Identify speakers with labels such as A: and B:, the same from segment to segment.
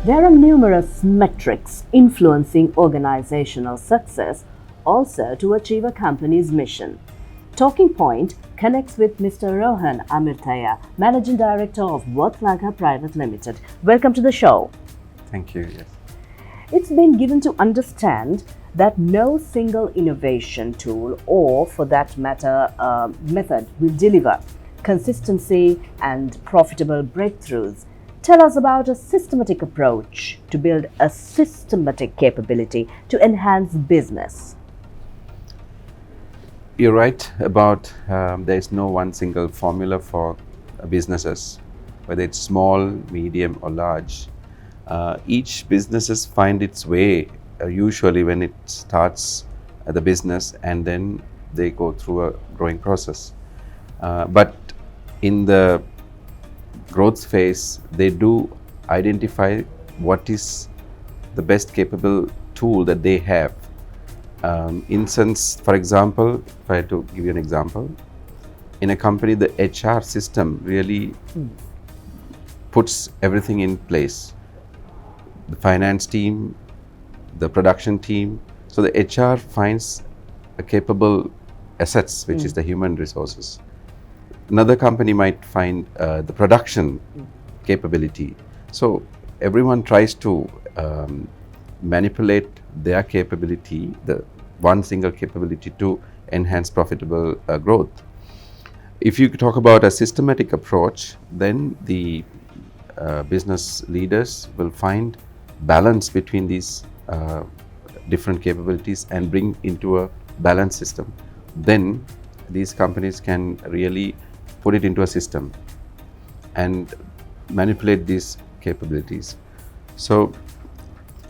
A: There are numerous metrics influencing organizational success also to achieve a company's mission. Talking Point connects with Mr. Rohan Amirthiah, Managing Director of Wurth Lanka Private Limited. Welcome to the show.
B: Thank you. Yes.
A: It's been given to understand that no single innovation tool or, for that matter, method will deliver consistency and profitable breakthroughs. Tell us about a systematic approach to build a systematic capability to enhance business.
B: You're right about there is no one single formula for businesses, whether it's small, medium, or large. Each businesses find its way usually when it starts the business, and then they go through a growing process. But in the growth phase, they do identify what is the best capable tool that they have. For example, if I had to give you an example, in a company, the HR system really puts everything in place. The finance team, the production team. So the HR finds a capable assets, which is the human resources. Another company might find the production capability. So everyone tries to manipulate their capability, the one single capability, to enhance profitable growth. If you talk about a systematic approach, then the business leaders will find balance between these different capabilities and bring into a balanced system. Then these companies can really put it into a system and manipulate these capabilities. So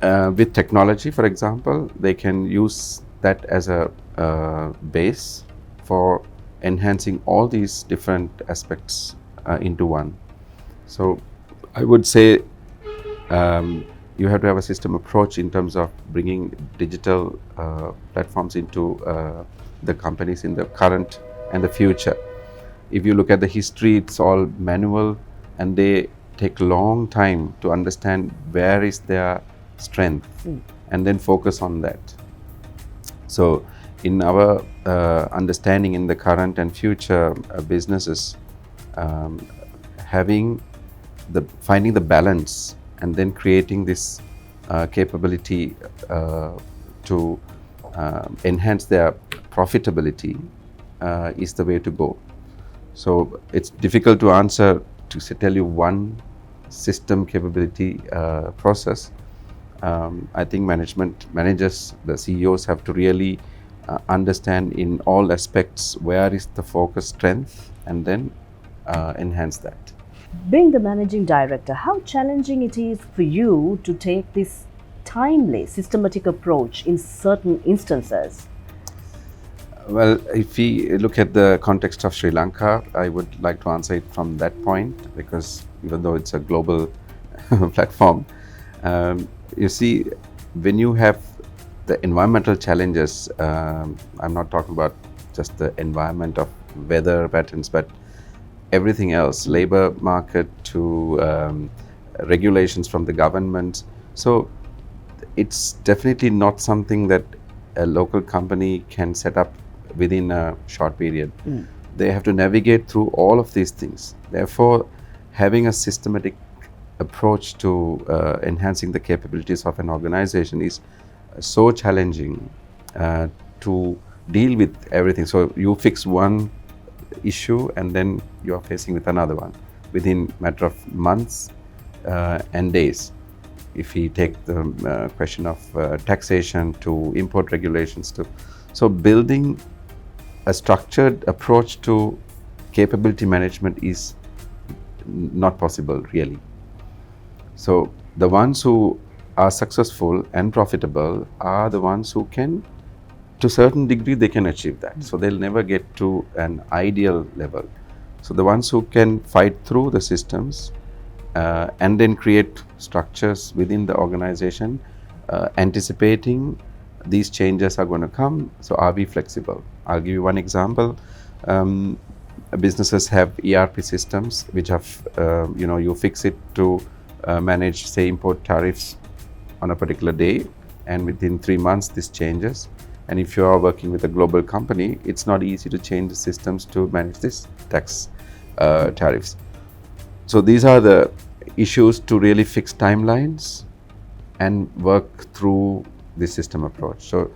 B: with technology, for example, they can use that as a base for enhancing all these different aspects into one. So I would say you have to have a system approach in terms of bringing digital platforms into the companies in the current and the future. If you look at the history, it's all manual, and they take a long time to understand where is their strength and then focus on that. So in our understanding in the current and future businesses, finding the balance and then creating this capability to enhance their profitability is the way to go. So it's difficult to answer to tell you one system capability process. I think managers, the CEOs have to really understand in all aspects where is the focus strength and then enhance that.
A: Being the managing director, how challenging it is for you to take this timely, systematic approach in certain instances?
B: Well, if we look at the context of Sri Lanka, I would like to answer it from that point, because even though it's a global platform, you see, when you have the environmental challenges, I'm not talking about just the environment of weather patterns, but everything else, labor market to regulations from the government. So it's definitely not something that a local company can set up within a short period. They have to navigate through all of these things. Therefore, having a systematic approach to enhancing the capabilities of an organization is so challenging to deal with everything. So you fix one issue and then you are facing with another one within matter of months and days. If we take the question of taxation to import regulations to, so building a structured approach to capability management is not possible really. So the ones who are successful and profitable are the ones who can, to a certain degree, they can achieve that. So they'll never get to an ideal level. So the ones who can fight through the systems and then create structures within the organization, anticipating these changes are going to come. So are we flexible? I'll give you one example. Businesses have ERP systems which have, you fix it to manage, say, import tariffs on a particular day, and within 3 months this changes. And if you are working with a global company, it's not easy to change the systems to manage this tax tariffs. So these are the issues to really fix timelines and work through the system approach. So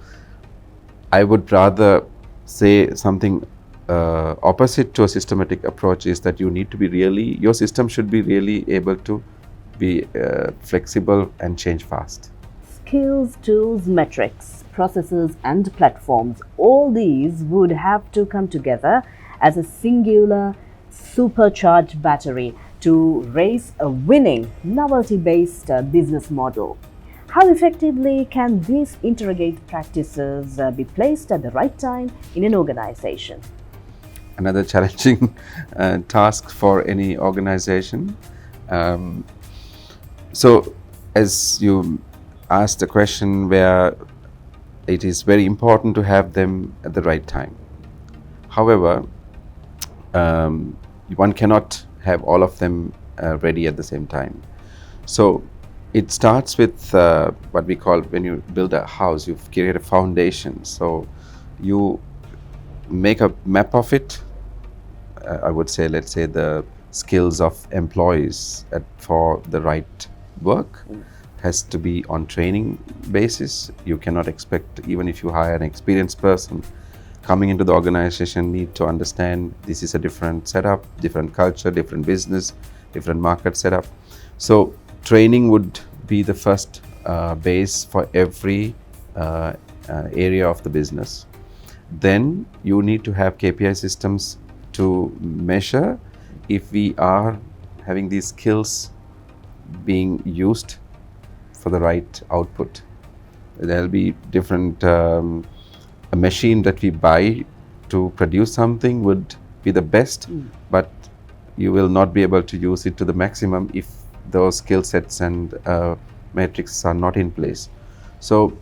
B: I would rather say something opposite to a systematic approach is that you need to be really, your system should be really able to be flexible and change fast.
A: Skills, tools, metrics, processes, and platforms, all these would have to come together as a singular, supercharged battery to raise a winning, novelty-based business model. How effectively can these interrogate practices be placed at the right time in an organization?
B: Another challenging task for any organization. So, as you asked the question, where it is very important to have them at the right time. However, one cannot have all of them ready at the same time. So it starts with what we call, when you build a house, you create a foundation. So you make a map of it. I would say, let's say, the skills of employees for the right work has to be on training basis. You cannot expect, even if you hire an experienced person coming into the organization, need to understand this is a different setup, different culture, different business, different market setup. So training would be the first base for every area of the business. Then you need to have KPI systems to measure if we are having these skills being used for the right output. There'll be different, a machine that we buy to produce something would be the best, but you will not be able to use it to the maximum if those skill sets and metrics are not in place. So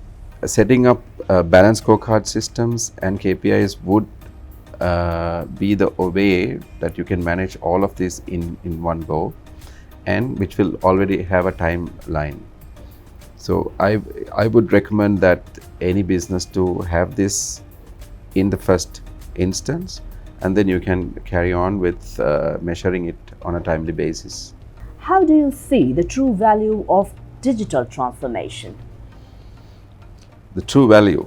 B: setting up balanced scorecard systems and KPIs would be the way that you can manage all of this in one go, and which will already have a timeline. So I would recommend that any business to have this in the first instance, and then you can carry on with measuring it on a timely basis.
A: How do you see the true value of digital transformation?
B: The true value.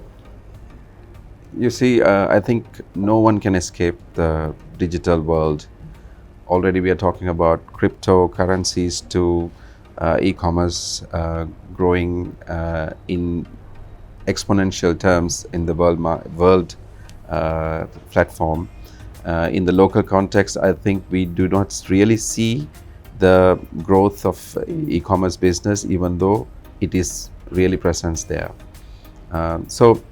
B: You see, I think no one can escape the digital world. Already we are talking about cryptocurrencies to e-commerce growing in exponential terms in the world platform. In the local context, I think we do not really see the growth of e-commerce business, even though it is really present there. So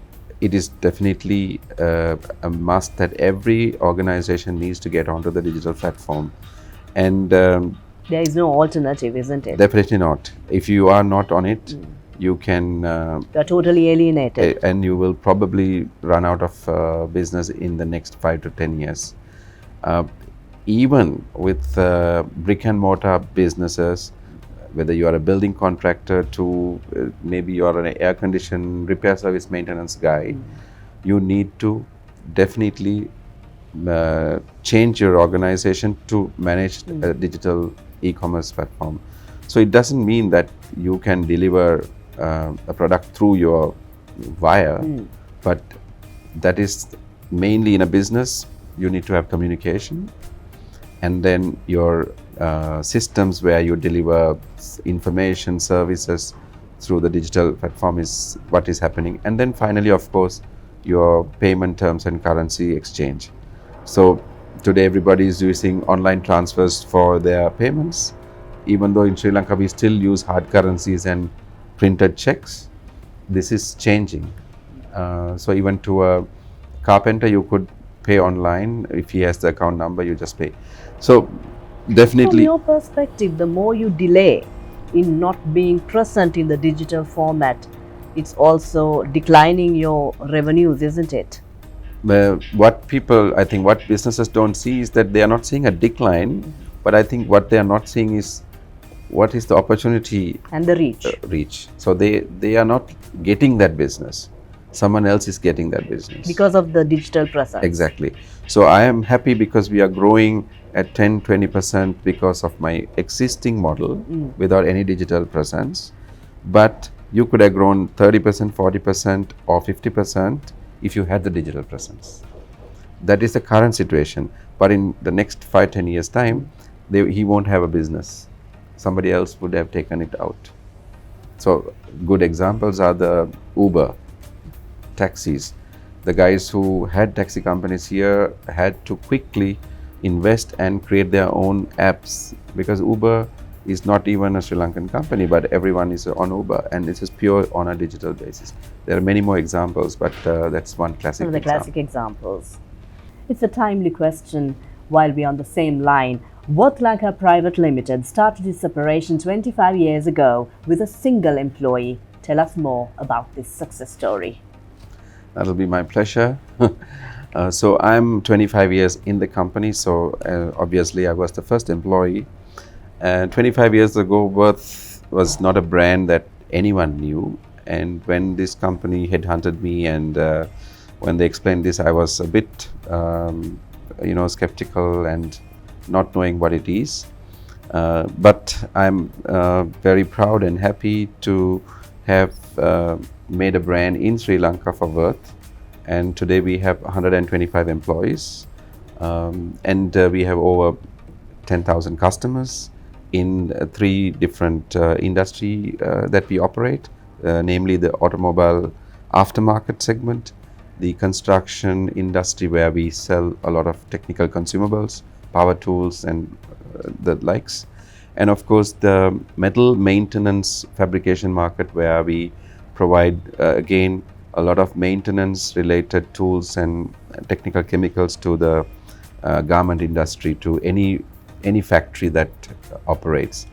B: it is definitely a must that every organization needs to get onto the digital platform. And
A: there is no alternative, isn't it?
B: Definitely not. If you are not on it, you can...
A: you are totally alienated.
B: And you will probably run out of business in the next 5 to 10 years. Even with brick and mortar businesses, whether you are a building contractor to maybe you are an air condition repair service maintenance guy, you need to definitely change your organization to manage a digital e-commerce platform. So it doesn't mean that you can deliver a product through your wire, but that is mainly in a business. You need to have communication, and then your systems where you deliver information services through the digital platform is what is happening. And then finally, of course, your payment terms and currency exchange. So today everybody is using online transfers for their payments, even though in Sri Lanka we still use hard currencies and printed checks. This is changing. So even to a carpenter, you could pay online. If he has the account number, you just pay. So definitely,
A: from your perspective, the more you delay in not being present in the digital format, it's also declining your revenues, isn't it?
B: What people, I think what businesses don't see is that they are not seeing a decline, but I think what they are not seeing is what is the opportunity
A: And the reach.
B: reach? So they are not getting that business. Someone else is getting that business.
A: Because of the digital presence.
B: Exactly. So I am happy because we are growing at 10-20% because of my existing model without any digital presence. But you could have grown 30%, 40% or 50% if you had the digital presence. That is the current situation. But in the next 5-10 years time, he won't have a business. Somebody else would have taken it out. So good examples are the Uber, taxis. The guys who had taxi companies here had to quickly invest and create their own apps, because Uber is not even a Sri Lankan company, but everyone is on Uber, and this is pure on a digital basis. There are many more examples, but that's one classic
A: Some of the
B: example.
A: classic examples. It's a timely question. While we're on the same line, Wurth Lanka Private Limited started its operation 25 years ago with a single employee. Tell us more about this success story.
B: That'll be my pleasure. So I'm 25 years in the company, so obviously I was the first employee. 25 years ago, Wurth was not a brand that anyone knew. And when this company headhunted me, and when they explained this, I was a bit, skeptical and not knowing what it is. But I'm very proud and happy to have made a brand in Sri Lanka for Wurth. And today we have 125 employees, and we have over 10,000 customers in 3 different industry that we operate, namely the automobile aftermarket segment, the construction industry where we sell a lot of technical consumables, power tools and the likes, and of course the metal maintenance fabrication market where we provide again a lot of maintenance related tools and technical chemicals to the garment industry, to any factory that operates.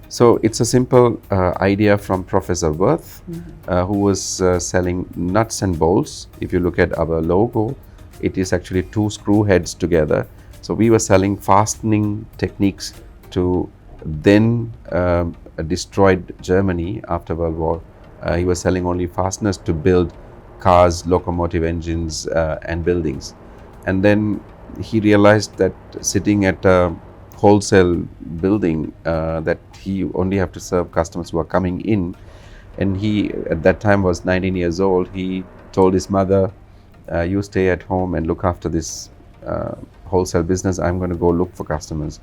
B: So it's a simple idea from Professor Wurth, who was selling nuts and bolts. If you look at our logo, it is actually 2 screw heads together. So we were selling fastening techniques to then destroyed Germany after World War. He was selling only fasteners to build cars, locomotive engines and buildings. And then he realized that sitting at a wholesale building that he only have to serve customers who are coming in, and he at that time was 19 years old. He told his mother, you stay at home and look after this wholesale business. I'm going to go look for customers.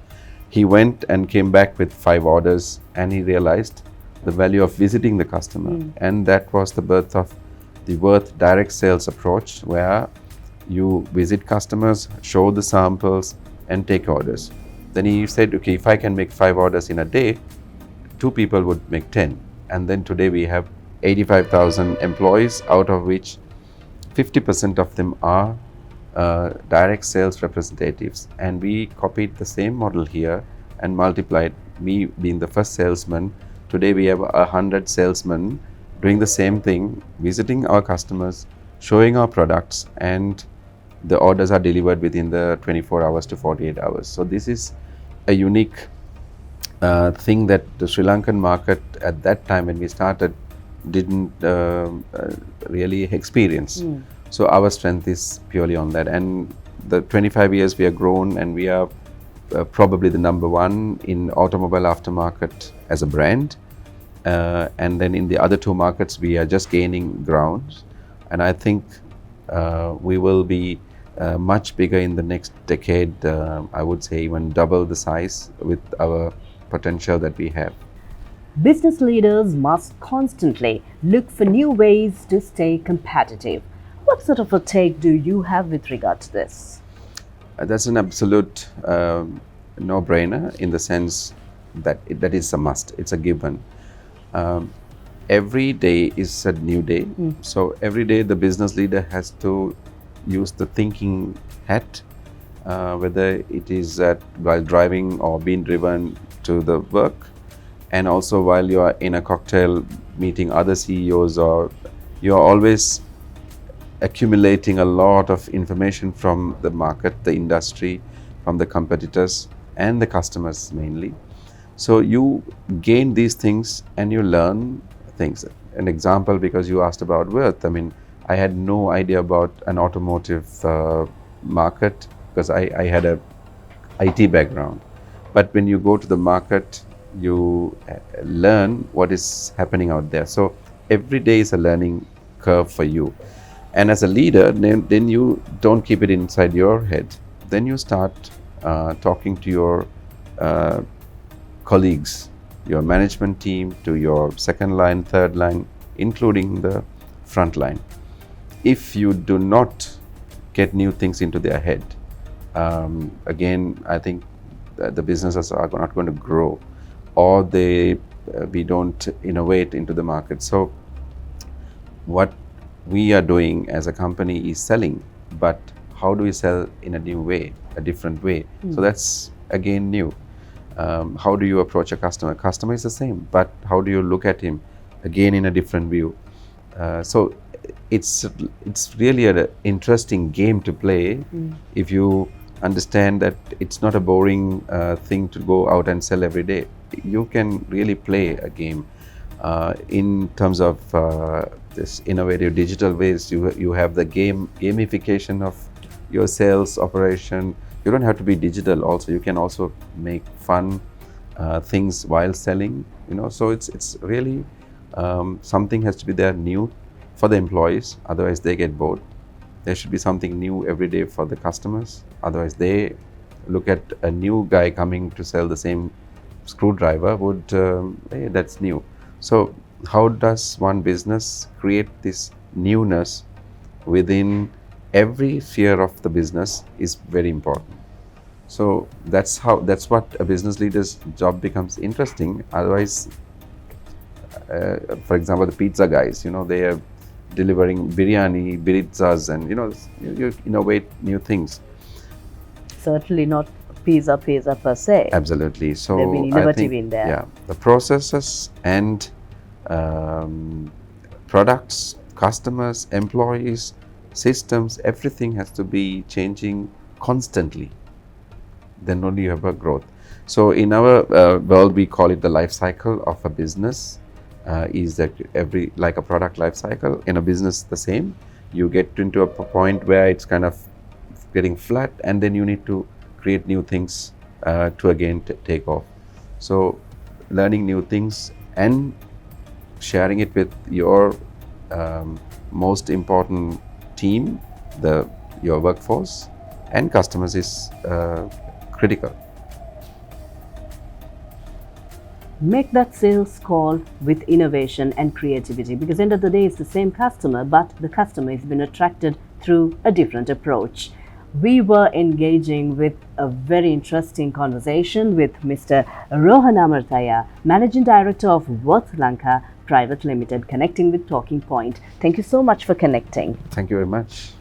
B: He went and came back with 5 orders, and he realized the value of visiting the customer. And that was the birth of the Wurth direct sales approach, where you visit customers, show the samples and take orders. Then he said, okay, if I can make 5 orders in a day, 2 people would make 10. And then today we have 85,000 employees, out of which 50% of them are direct sales representatives. And we copied the same model here and multiplied, me being the first salesman. Today we have 100 salesmen doing the same thing, visiting our customers, showing our products, and the orders are delivered within the 24 hours to 48 hours. So this is a unique thing that the Sri Lankan market at that time when we started didn't really experience. So our strength is purely on that. And the 25 years we have grown, and we are probably the number 1 in automobile aftermarket as a brand. And then in the other 2 markets, we are just gaining ground. And I think we will be much bigger in the next decade. I would say even double the size with our potential that we have.
A: Business leaders must constantly look for new ways to stay competitive. What sort of a take do you have with regard to this?
B: That's an absolute no-brainer, in the sense that that is a must. It's a given. Every day is a new day. So every day the business leader has to use the thinking hat, whether it is while driving or being driven to the work, and also while you are in a cocktail meeting other CEOs, or you are always accumulating a lot of information from the market, the industry, from the competitors and the customers mainly. So you gain these things and you learn things. An example, because you asked about Wurth, I mean, I had no idea about an automotive market because I had a IT background. But when you go to the market, you learn what is happening out there. So every day is a learning curve for you. And as a leader, then you don't keep it inside your head. Then you start talking to your colleagues, your management team, to your second line, third line, including the front line. If you do not get new things into their head, again, I think the businesses are not going to grow, or we don't innovate into the market. So what we are doing as a company is selling, but how do we sell in a new way, a different way? So that's again new. How do you approach a customer? Customer is the same, but how do you look at him again in a different view? So it's really an interesting game to play if you understand that it's not a boring thing to go out and sell every day. You can really play a game in terms of this innovative digital ways. You have the gamification of your sales operation. You don't have to be digital. Also, you can also make fun things while selling. So it's really something has to be there new for the employees. Otherwise, they get bored. There should be something new every day for the customers. Otherwise, they look at a new guy coming to sell the same screwdriver. Hey, that's new. So how does one business create this newness within every sphere of the business is very important. So that's what a business leader's job becomes interesting. Otherwise, for example, the pizza guys, they are delivering biryani, birizzas, and you innovate new things.
A: Certainly not pizza per se.
B: Absolutely. So
A: they've been innovative in there.
B: Yeah, the processes and products, customers, employees, systems, everything has to be changing constantly. Then only you have a growth. So in our world, we call it the life cycle of a business. Is that like a product life cycle in a business the same? You get into a point where it's kind of getting flat, and then you need to create new things to again take off. So learning new things and sharing it with your most important team, your workforce and customers is critical.
A: Make that sales call with innovation and creativity, because end of the day it's the same customer, but the customer has been attracted through a different approach. We were engaging with a very interesting conversation with Mr. Rohan Amirthiah, Managing Director of Wurth Lanka Private Limited, connecting with Talking Point. Thank you so much for connecting.
B: Thank you very much.